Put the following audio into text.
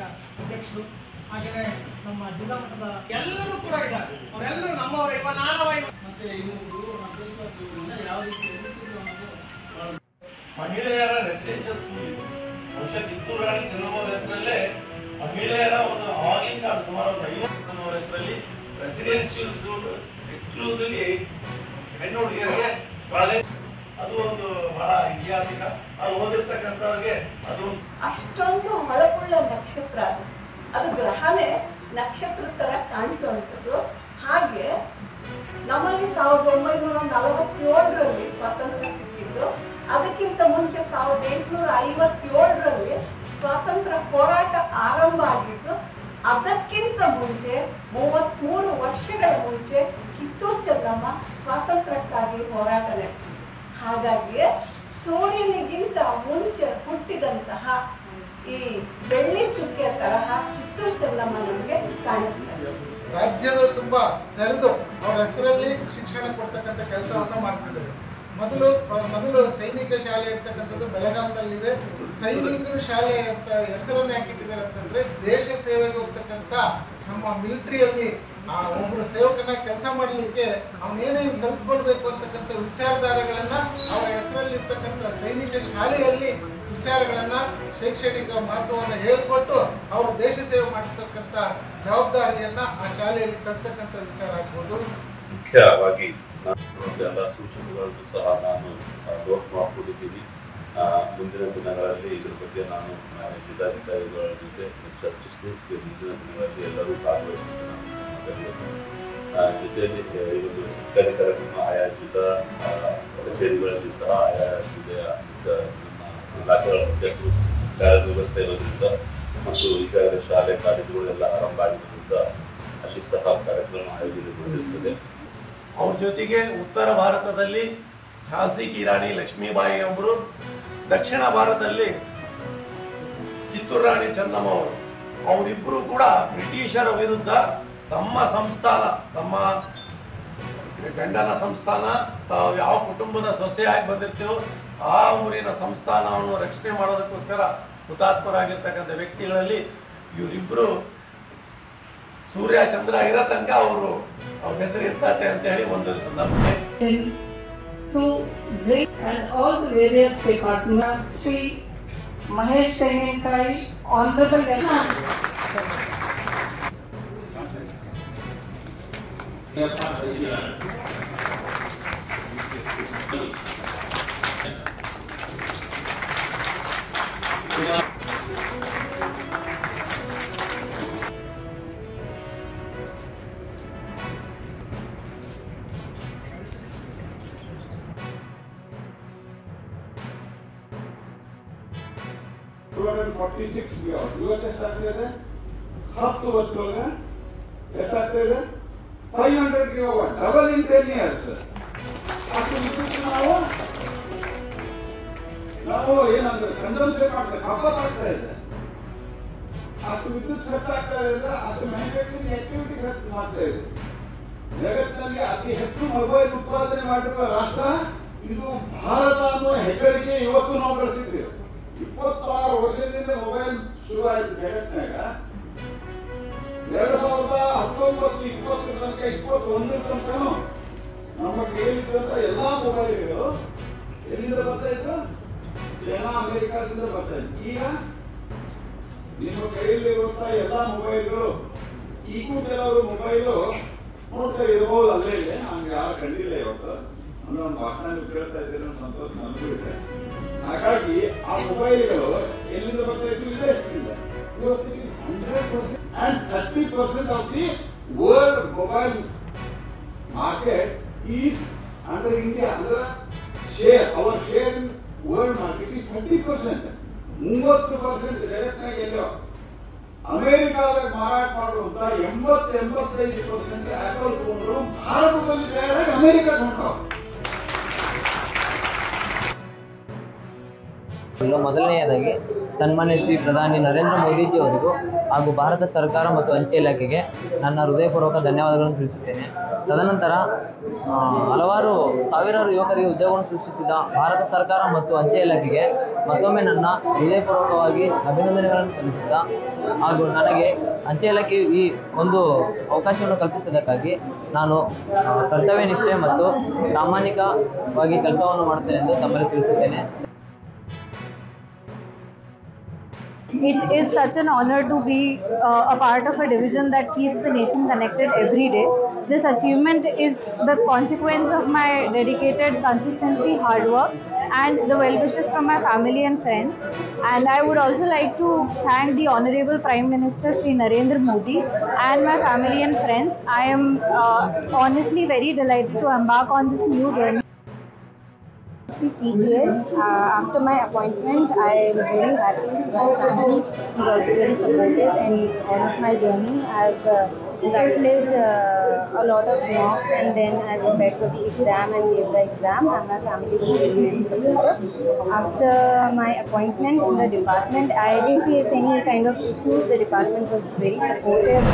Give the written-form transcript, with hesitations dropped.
ಮಾನ್ಯ ಅಧ್ಯಕ್ಷರು ಹಾಗೆಯೇ ನಮ್ಮ ಜಿಲ್ಲಾ ಮಟ್ಟದ ಎಲ್ಲರೂ ಕೂಡ ಇದ್ದಾರೆ. ಅವರೆಲ್ಲರೂ ನಮ್ಮವರ ಇವ ನಾನವ ಮತ್ತೆ ಇವರು ಯಾವ ರೀತಿ ಮಹಿಳೆಯರ ರೆಸಿಡೆನ್ಷಿಯಲ್ ಸ್ಕೂಲ್ ಇದು. ಬಹುಶಃ ಕಿತ್ತೂರು ರಾಣಿ ಚೆನ್ನಮ್ಮ ಹೆಸರಲ್ಲೇ ಮಹಿಳೆಯರ ಒಂದು ಆವಾಗಿಂದ ಸುಮಾರು 50 ಹೆಸರಲ್ಲಿ ರೆಸಿಡೆನ್ಷಿಯಲ್ ಸ್ಕೂಲ್ ಎಕ್ಸ್ಕ್ಲೂಸಿವ್ಲಿ ಹೆಣ್ಣು ಹುಡುಗಿಯರಿಗೆ ಕಾಲೇಜ್. ಅದು ಒಂದು ಬಹಳ ಐತಿಹಾಸಿಕ. ಅದು ಓದಿರ್ತಕ್ಕಂಥವ್ರಿಗೆ ಅದು ಅಷ್ಟೊಂದು ಹೊಳಪುಳ್ಳ ನಕ್ಷತ್ರ ಅದು ಗ್ರಹನೇ ನಕ್ಷತ್ರ ತರ ಕಾಣಿಸುವಂಥದ್ದು. ಹಾಗೆ ನಮ್ಮಲ್ಲಿ 1947ರಲ್ಲಿ ಸ್ವಾತಂತ್ರ್ಯ ಸಿಕ್ಕಿದ್ದು. ಅದಕ್ಕಿಂತ ಮುಂಚೆ 1857ರಲ್ಲಿ ಸ್ವಾತಂತ್ರ್ಯ ಹೋರಾಟ ಆರಂಭ ಆಗಿದ್ದು. ಅದಕ್ಕಿಂತ ಮುಂಚೆ 33 ವರ್ಷಗಳ ಮುಂಚೆ ಕಿತ್ತೂರು ಚೆನ್ನಮ್ಮ ಸ್ವಾತಂತ್ರ್ಯಕ್ಕಾಗಿ ಹೋರಾಟ ನಡೆಸಿದ್ರು. ಹಾಗಾಗಿ ಸೂರ್ಯನಿಗಿಂತ ಮುಂಚೆ ಹುಟ್ಟಿದಂತಹ ಈ ಬೆಳ್ಳಿ ಚುಕ್ಕಿಯ ತರಹ ಕಿತ್ತೂರು ಚೆನ್ನಮ್ಮ ನಮಗೆ ಕಾಣಿಸ್ತಾರೆ. ರಾಜ್ಯದ ತುಂಬಾ ತೆರೆದು ಅವರ ಹೆಸರಲ್ಲಿ ಶಿಕ್ಷಣ ಕೊಡ್ತಕ್ಕಂಥ ಕೆಲಸವನ್ನ ಮಾಡ್ತಿದ್ದಾರೆ. ಮೊದಲು ಸೈನಿಕ ಶಾಲೆ ಅಂತಕ್ಕಂಥದ್ದು ಬೆಳಗಾಂದಲ್ಲಿದೆ. ಸೈನಿಕರ ಶಾಲೆ ಅಂತ ಹೆಸರನ್ನು ಯಾಕಿಟ್ಟಿದ್ದಾರೆ ಅಂತಂದ್ರೆ ದೇಶ ಸೇವೆಗೆ ಹೋಗ್ತಕ್ಕಂಥ ನಮ್ಮ ಮಿಲಿಟರಿಯಲ್ಲಿ ಒಬ್ಬರು ಸೇವಕನ ಕೆಲಸ ಮಾಡಲಿಕ್ಕೆ ಅವನೇನೇನು ಕಲ್ತ್ಕೊಳ್ಬೇಕು ಅಂತಕ್ಕಂಥ ವಿಚಾರಧಾರೆಗಳನ್ನ ಅವರ ಹೆಸರಲ್ಲಿ ಇರ್ತಕ್ಕಂಥ ಸೈನಿಕ ಶಾಲೆಯಲ್ಲಿ ವಿಚಾರಗಳನ್ನ ಶೈಕ್ಷಣಿಕ ಮಹತ್ವವನ್ನು ಹೇಳ್ಕೊಟ್ಟು ಅವರು ದೇಶ ಸೇವೆ ಮಾಡತಕ್ಕಂಥ ಜವಾಬ್ದಾರಿಯನ್ನ ಆ ಶಾಲೆಯಲ್ಲಿ ಕಲಿಸ್ತಕ್ಕಂಥ ವಿಚಾರ ಆಗ್ಬೋದು. ಮುಖ್ಯವಾಗಿ ಎಲ್ಲ ಸೂಚನೆಗಳನ್ನು ಸಹ ನಾನು ನೋಟ್ ಮಾಡ್ಕೊಂಡಿದ್ದೀನಿ. ಮುಂದಿನ ದಿನಗಳಲ್ಲಿ ಇದ್ರ ಬಗ್ಗೆ ನಾನು ಜಿಲ್ಲಾಧಿಕಾರಿಗಳ ಜೊತೆ ಚರ್ಚಿಸಿ ಮುಂದಿನ ದಿನಗಳಲ್ಲಿ ಎಲ್ಲರೂ ಭಾಗವಹಿಸಿ ಜೊತೆಯಲ್ಲಿ ಈ ಒಂದು ಸರ್ಕಾರಿ ಕಾರ್ಯಕ್ರಮ ಆಯಾ ಜಿಲ್ಲಾ ಕಚೇರಿಗಳಲ್ಲಿ ಸಹ ಆಯಾ ಜಿಲ್ಲೆಯ ನಮ್ಮ ಇಲಾಖೆಗಳ ಮುಖ್ಯಸ್ಥರು ಕಾರ್ಯವ್ಯವಸ್ಥೆ ಇರೋದ್ರಿಂದ ಮತ್ತು ಈಗಾಗಲೇ ಶಾಲೆ ಕಾಲೇಜುಗಳೆಲ್ಲ ಆರಂಭ ಆಗಿರೋದ್ರಿಂದ ಅಲ್ಲಿ ಸಹ ಕಾರ್ಯಕ್ರಮ ಆಯೋಜನೆಗೊಂಡಿರುತ್ತದೆ. ಅವ್ರ ಜೊತೆಗೆ ಉತ್ತರ ಭಾರತದಲ್ಲಿ ಝಾನ್ಸಿ ಕಿ ರಾಣಿ ಲಕ್ಷ್ಮೀಬಾಯಿ ಅವರು, ದಕ್ಷಿಣ ಭಾರತದಲ್ಲಿ ಕಿತ್ತೂರು ರಾಣಿ ಚೆನ್ನಮ್ಮ ಅವರು, ಅವರಿಬ್ಬರು ಕೂಡ ಬ್ರಿಟಿಷರ ವಿರುದ್ಧ ತಮ್ಮ ಸಂಸ್ಥಾನ, ತಮ್ಮ ಗಂಡನ ಸಂಸ್ಥಾನ, ತಾವು ಯಾವ ಕುಟುಂಬದ ಸೊಸೆಯಾಗಿ ಬಂದಿರ್ತೀವೋ ಆ ಊರಿನ ಸಂಸ್ಥಾನವನ್ನು ರಕ್ಷಣೆ ಮಾಡೋದಕ್ಕೋಸ್ಕರ ಹುತಾತ್ಮರಾಗಿರ್ತಕ್ಕಂಥ ವ್ಯಕ್ತಿಗಳಲ್ಲಿ ಇವರಿಬ್ಬರು ಸೂರ್ಯ ಚಂದ್ರ ಇರೋ ತನಕ ಅವರು ಅವ್ರ ಹೆಸರು ಇರ್ತತೆ ಅಂತ ಹೇಳಿ ಒಂದು ನಂಬಿಕೆ. To bring and all the various departments, Sri Mahesh Tengenkai, Honorable ಎಷ್ಟಾಗ್ತದೆ 10 ವರ್ಷದೊಳಗೆ ಎಷ್ಟಾಗ್ತದೆ 500 ಗಿಗಾವಾಟ್, ಡಬಲ್ ಇನ್ 10 years. ಅಷ್ಟು ವಿದ್ಯುತ್ ನಾವು ಏನಂದ್ರೆ ಕನ್ಸಂಪ್ಷನ್ ಮಾಡ್ತೇವೆ, ಖರ್ಚಾಗ್ತಾ ಇದೆ. ಅಷ್ಟು ವಿದ್ಯುತ್ ಖರ್ಚಾಗ್ತಾ ಇದೆ ಅಂದ್ರೆ ಅಷ್ಟು ಮ್ಯಾನುಫ್ಯಾಕ್ಚರಿಂಗ್ ಆಕ್ಟಿವಿಟಿ ಖರ್ಚು ಮಾಡ್ತಾ ಇದೆ. ಜಗತ್ತಿನಲ್ಲಿ ಅತಿ ಹೆಚ್ಚು ಮೊಬೈಲ್ ಉತ್ಪಾದನೆ ಮಾಡಿರುವ ರಾಷ್ಟ್ರ ಇದು ಭಾರತ ಅನ್ನುವ ಹೆಗ್ಗಳಿಕೆ ಇವತ್ತು ನಾವು ಗಳಿಸಿದ್ದೇವೆ. 26 ವರ್ಷದಿಂದ ಮೊಬೈಲ್ ಶುರುವಾಯಿತು ಜಗತ್ತಿನಾಗ. 2019-20 ತನಕ 21 ತನಕನೂ ನಮ್ಮ ಕೈಯಲ್ಲಿದ್ದಂತ ಎಲ್ಲಾ ಮೊಬೈಲ್ಗಳು ಎಲ್ಲಿಂದ ಬರ್ತಾ ಇದ್ರು? ಚೈನಾ, ಅಮೆರಿಕಾದಿಂದ ಬರ್ತಾ ಇದ್ರು. ಈಗ ನಿಮ್ಮ ಕೈಯಲ್ಲಿರುವಂತಹ ಎಲ್ಲಾ ಮೊಬೈಲ್ಗಳು, ಈಗೂ ಕೆಲವರು ಮೊಬೈಲು ನೋಡ್ತಾ ಇರಬಹುದು, ಅಲ್ಲೇ ಇದೆ. ನಮ್ಗೆ ಯಾರು ಕಂಡಿಲ್ಲ ಇವತ್ತು. ಅಂದ್ರೆ ಒಂದು ಭಾಷಣ ನೀವು ಕೇಳ್ತಾ ಇದ್ದೀರ, ಸಂತೋಷ ನನಗೂ ಇದೆ. ಹಾಗಾಗಿ ಆ ಮೊಬೈಲ್ಗಳು ಎಲ್ಲಿಂದ ಬರ್ತಾ ಇತ್ತು? ವಿದೇಶದಿಂದ. ಇವತ್ತಿಗೆ 100% and 30% of the world mobile market is under India. Under share, our share in world market is 30%. 30% ಜಗತ್ತಿನಾಗ ಎಲ್ಲೋ ಅಮೆರಿಕಾದಾಗ ಮಾರಾಟ ಮಾಡುವಂತ 80-85% ಆಪಲ್ ಫೋನ್ಗಳು ಭಾರತದಲ್ಲಿ ತಯಾರಾಗಿ ಅಮೆರಿಕಾಗ ಹೊಂಟಾವ. ಮೊದಲನೆಯದಾಗಿ ಸನ್ಮಾನ್ಯ ಶ್ರೀ ಪ್ರಧಾನಿ ನರೇಂದ್ರ ಮೋದಿಜಿ ಅವರಿಗೂ ಹಾಗೂ ಭಾರತ ಸರ್ಕಾರ ಮತ್ತು ಅಂಚೆ ಇಲಾಖೆಗೆ ನನ್ನ ಹೃದಯಪೂರ್ವಕ ಧನ್ಯವಾದಗಳನ್ನು ತಿಳಿಸುತ್ತೇನೆ. ತದನಂತರ ಹಲವಾರು ಸಾವಿರಾರು ಯುವಕರಿಗೆ ಉದ್ಯೋಗವನ್ನು ಸೃಷ್ಟಿಸಿದ ಭಾರತ ಸರ್ಕಾರ ಮತ್ತು ಅಂಚೆ ಇಲಾಖೆಗೆ ಮತ್ತೊಮ್ಮೆ ನನ್ನ ಹೃದಯಪೂರ್ವಕವಾಗಿ ಅಭಿನಂದನೆಗಳನ್ನು ಸಲ್ಲಿಸಿದ ಹಾಗೂ ನನಗೆ ಅಂಚೆ ಇಲಾಖೆ ಈ ಒಂದು ಅವಕಾಶವನ್ನು ಕಲ್ಪಿಸಿದ್ದಕ್ಕಾಗಿ ನಾನು ಕರ್ತವ್ಯ ನಿಷ್ಠೆ ಮತ್ತು ಪ್ರಾಮಾಣಿಕವಾಗಿ ಕೆಲಸವನ್ನು ಮಾಡುತ್ತೇನೆ ಎಂದು ತಮ್ಮಲ್ಲಿ ತಿಳಿಸುತ್ತೇನೆ. It is such an honor to be a part of a division that keeps the nation connected every day. This achievement is the consequence of my dedicated consistency, hard work, and the well wishes from my family and friends. And I would also like to thank the Honorable Prime Minister Shri Narendra Modi and my family and friends. I am honestly very delighted to embark on this new journey. CGL. After my appointment, I was very happy. My family is also very supportive in all of my journey. I've practiced a lot of mocks and then I prepared for the exam and gave the exam, and my family was very supportive. After my appointment in the department, I didn't face any kind of issues. The department was very supportive.